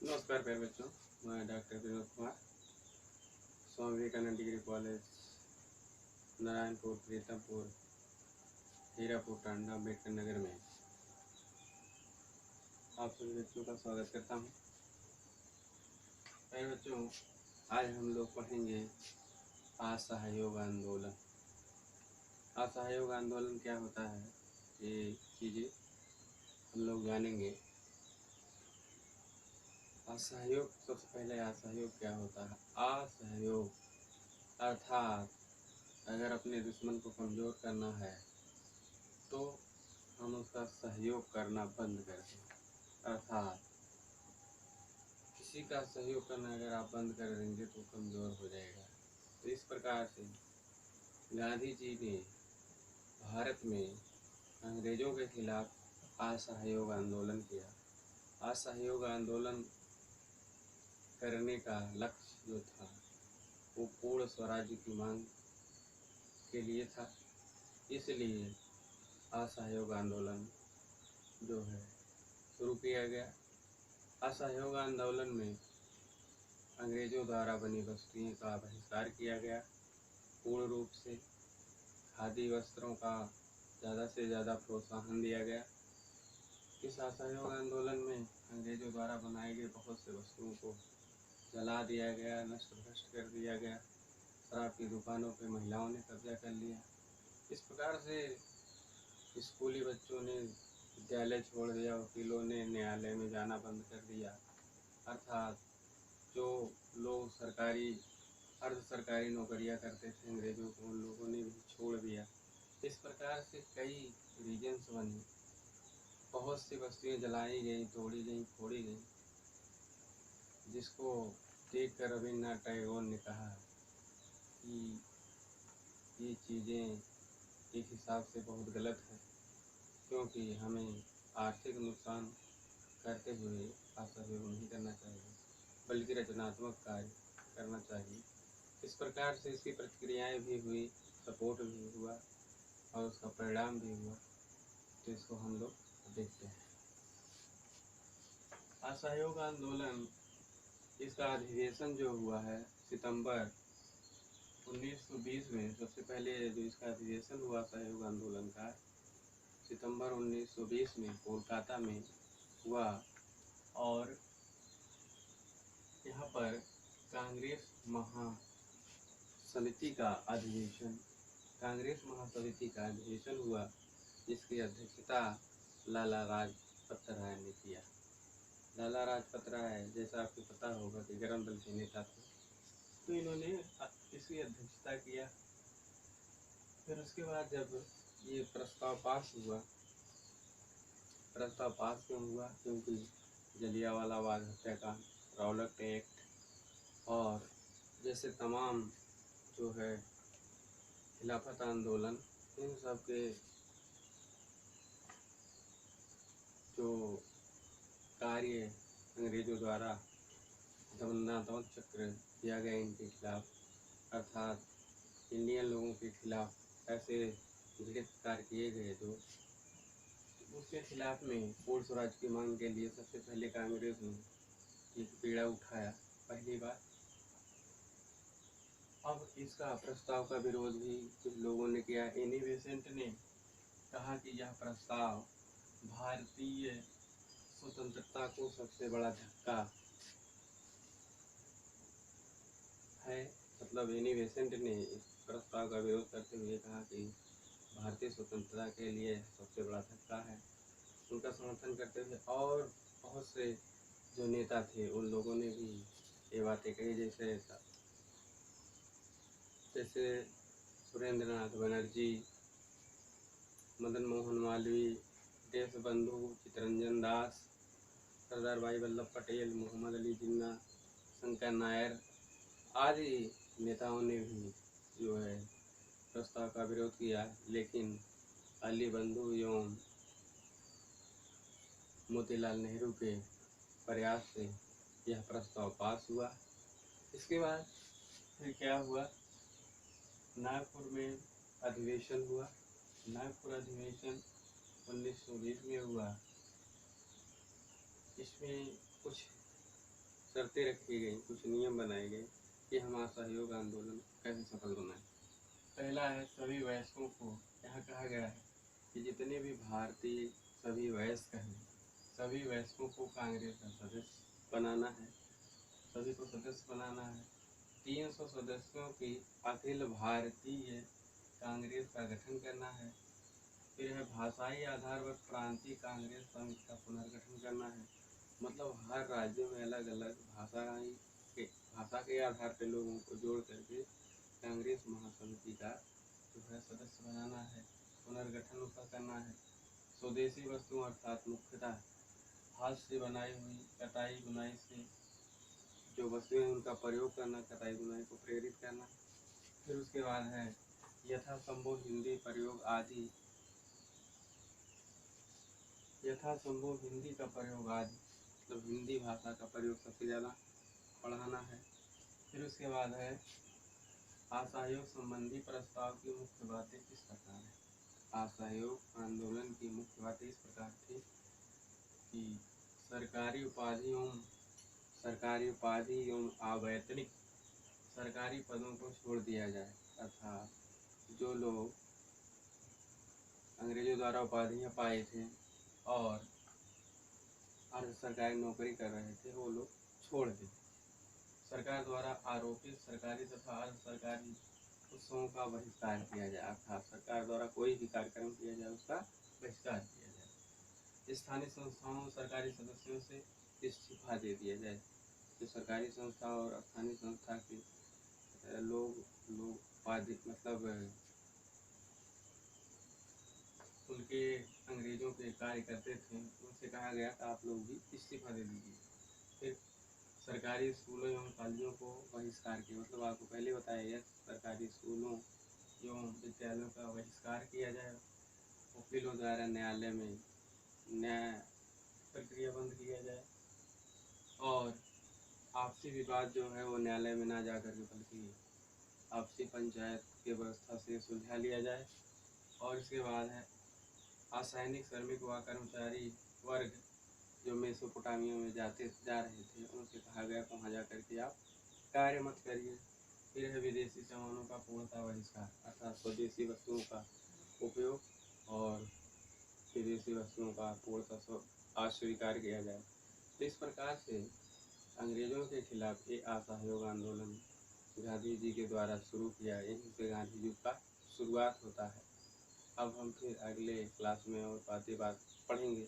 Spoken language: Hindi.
नमस्कार प्यारे बच्चों, मैं doctor Vinod Kumar, Swami Vivekananda degree college, Narayanpur, Pritampur, Hirapur, Tanda, Ambedkar Nagar में आप सभी बच्चों का स्वागत करता हूँ। प्यारे बच्चों, आज हम लोग पढ़ेंगे असहयोग आंदोलन। असहयोग आंदोलन क्या होता है, ये चीज़ें हम लोग जानेंगे। असहयोग, सबसे पहले असहयोग क्या होता है? असहयोग अर्थात अगर अपने दुश्मन को कमज़ोर करना है तो हम उसका सहयोग करना बंद कर दें। अर्थात किसी का सहयोग करना अगर आप बंद कर देंगे तो कमज़ोर हो जाएगा। तो इस प्रकार से गांधी जी ने भारत में अंग्रेज़ों के खिलाफ असहयोग आंदोलन किया। असहयोग आंदोलन करने का लक्ष्य जो था वो पूर्ण स्वराज्य की मांग के लिए था। इसलिए असहयोग आंदोलन जो है शुरू किया गया। असहयोग आंदोलन में अंग्रेज़ों द्वारा बनी वस्तुओं का बहिष्कार किया गया। पूर्ण रूप से खादी वस्त्रों का ज़्यादा से ज़्यादा प्रोत्साहन दिया गया। इस असहयोग आंदोलन में अंग्रेज़ों द्वारा बनाए गए बहुत से वस्तुओं को जला दिया गया, नष्ट भ्रष्ट कर दिया गया। शराब की दुकानों पर महिलाओं ने कब्जा कर लिया। इस प्रकार से स्कूली बच्चों ने विद्यालय छोड़ दिया, वकीलों ने न्यायालय में जाना बंद कर दिया। अर्थात जो लोग सरकारी अर्ध सरकारी नौकरियां करते थे अंग्रेज़ों को, उन लोगों ने भी छोड़ दिया। इस प्रकार से कई रीजन्स बने, बहुत सी वस्तुएं जलाई गई, तोड़ी गई, फोड़ी गई, जिसको देख कर रविन्द्रनाथ टैगोर ने कहा कि ये चीज़ें एक हिसाब से बहुत गलत है, क्योंकि हमें आर्थिक नुकसान करते हुए असहयोग नहीं करना चाहिए, बल्कि रचनात्मक कार्य करना चाहिए। इस प्रकार से इसकी प्रतिक्रियाएं भी हुई, सपोर्ट भी हुआ और उसका परिणाम भी हुआ। तो इसको हम लोग देखते हैं। असहयोग आंदोलन, इसका अधिवेशन जो हुआ है सितंबर 1920 में, सबसे पहले जो इसका अधिवेशन हुआ असहयोग आंदोलन का सितंबर 1920 में कोलकाता में हुआ। और यहाँ पर कांग्रेस महासमिति का अधिवेशन हुआ, जिसकी अध्यक्षता लाला लाजपत राय ने किया। लाला लाजपत राय, जैसा आपको पता होगा कि गरम दल के नेता थे, तो इन्होंने इसकी अध्यक्षता किया। फिर उसके बाद जब ये प्रस्ताव पास हुआ, प्रस्ताव पास क्यों हुआ? क्योंकि जलियांवाला बाग हत्याकांड, रॉलेट एक्ट और जैसे तमाम जो है खिलाफत आंदोलन, इन सब के जो कार्य अंग्रेज़ों द्वारा दमन चक्र किया गया इनके खिलाफ, अर्थात इंडियन लोगों के खिलाफ ऐसे घृणित कार्य किए गए, जो उसके खिलाफ में पूर्ण स्वराज की मांग के लिए सबसे पहले कांग्रेस ने एक बीड़ा उठाया पहली बार। अब इसका प्रस्ताव का विरोध भी कुछ लोगों ने किया। एनी बेसेंट ने कहा कि यह प्रस्ताव भारतीय स्वतंत्रता को सबसे बड़ा धक्का है। मतलब एनी बेसेंट ने इस प्रस्ताव का विरोध करते हुए कहा कि भारतीय स्वतंत्रता के लिए सबसे बड़ा धक्का है। उनका समर्थन करते हुए और बहुत से जो नेता थे उन लोगों ने भी ये बातें कही, जैसे सुरेंद्रनाथ बनर्जी, मदन मोहन मालवीय, देशबंधु चित्तरंजन दास, सरदार भाई वल्लभ पटेल, मोहम्मद अली जिन्ना, शंकर नायर आदि नेताओं ने भी जो है प्रस्ताव का विरोध किया। लेकिन अली बंधु एवं मोतीलाल नेहरू के प्रयास से यह प्रस्ताव पास हुआ। इसके बाद फिर क्या हुआ? नागपुर में अधिवेशन हुआ। नागपुर अधिवेशन 1920 में हुआ। इसमें कुछ शर्तें रखी गई, कुछ नियम बनाए गए कि हम असहयोग आंदोलन कैसे सफल बनाएं। पहला है, सभी वयस्कों को यहाँ कहा गया है कि जितने भी भारतीय सभी वयस्क हैं, सभी वयस्कों को कांग्रेस का सदस्य बनाना है, सभी को सदस्य बनाना है। 300 सदस्यों की अखिल भारतीय कांग्रेस का गठन करना है। फिर है, भाषाई आधार पर प्रांतीय कांग्रेस समिति का पुनर्गठन करना है। मतलब हर राज्य में अलग अलग भाषा के आधार पर लोगों को जोड़ करके कांग्रेस महासमिति का जो है सदस्य बनाना है, पुनर्गठन उसका करना है। स्वदेशी वस्तुओं अर्थात मुख्यतः हाथ से बनाई हुई, कटाई बुनाई से जो वस्तुएं उनका प्रयोग करना, कटाई बुनाई को प्रेरित करना। फिर उसके बाद है, यथासंभव हिंदी प्रयोग आदि, यथासंभव हिंदी का प्रयोग आदि, मतलब हिंदी भाषा का प्रयोग सबसे ज़्यादा बढ़ाना है। फिर उसके बाद है, असहयोग संबंधी प्रस्ताव की मुख्य बातें किस प्रकार है। असहयोग आंदोलन की मुख्य बातें इस प्रकार थी कि सरकारी उपाधि एवं अवैतनिक सरकारी पदों को छोड़ दिया जाए, अर्थात जो लोग अंग्रेजों द्वारा उपाधियां पाए थे और अर्ध सरकारी नौकरी कर रहे थे, वो लोग छोड़ दें। सरकार द्वारा आरोपित सरकारी तथा अर्ध सरकारी उत्सवों का बहिष्कार किया जाए, अर्थात सरकार द्वारा कोई भी कार्यक्रम किया जाए उसका बहिष्कार किया जाए। स्थानीय संस्थाओं सरकारी सदस्यों से इस्तीफा दे दिया जाए। जो सरकारी संस्था और स्थानीय संस्था के लोग उपाधि मतलब उनके अंग्रेजों के कार्य करते थे, उनसे कहा गया कि आप लोग भी इस्तीफा दे दीजिए। फिर सरकारी स्कूलों एवं कॉलेजों को बहिष्कार किया, मतलब आपको पहले बताया गया, सरकारी स्कूलों एवं विद्यालयों का बहिष्कार किया जाए। वकीलों द्वारा न्यायालय में न्याय प्रक्रिया बंद किया जाए और आपसी विवाद जो है वो न्यायालय में ना जा कर के बल्कि आपसी पंचायत की व्यवस्था से सुलझा लिया जाए। और इसके बाद है, असैनिक श्रमिक व कर्मचारी वर्ग जो मेसोपोटामिया में जा रहे थे, उनसे कहा गया कि वहाँ जा कर के आप कार्य मत करिए। फिर है, विदेशी सामानों का पूर्णतः बहिष्कार, अर्थात स्वदेशी वस्तुओं का उपयोग और विदेशी वस्तुओं का पूर्णतः अस्वीकार किया जाए। तो इस प्रकार से अंग्रेजों के खिलाफ ये असहयोग आंदोलन गांधी जी के द्वारा शुरू किया, यहीं से गांधी युग का शुरुआत होता है। अब हम फिर अगले क्लास में और बात पढ़ेंगे।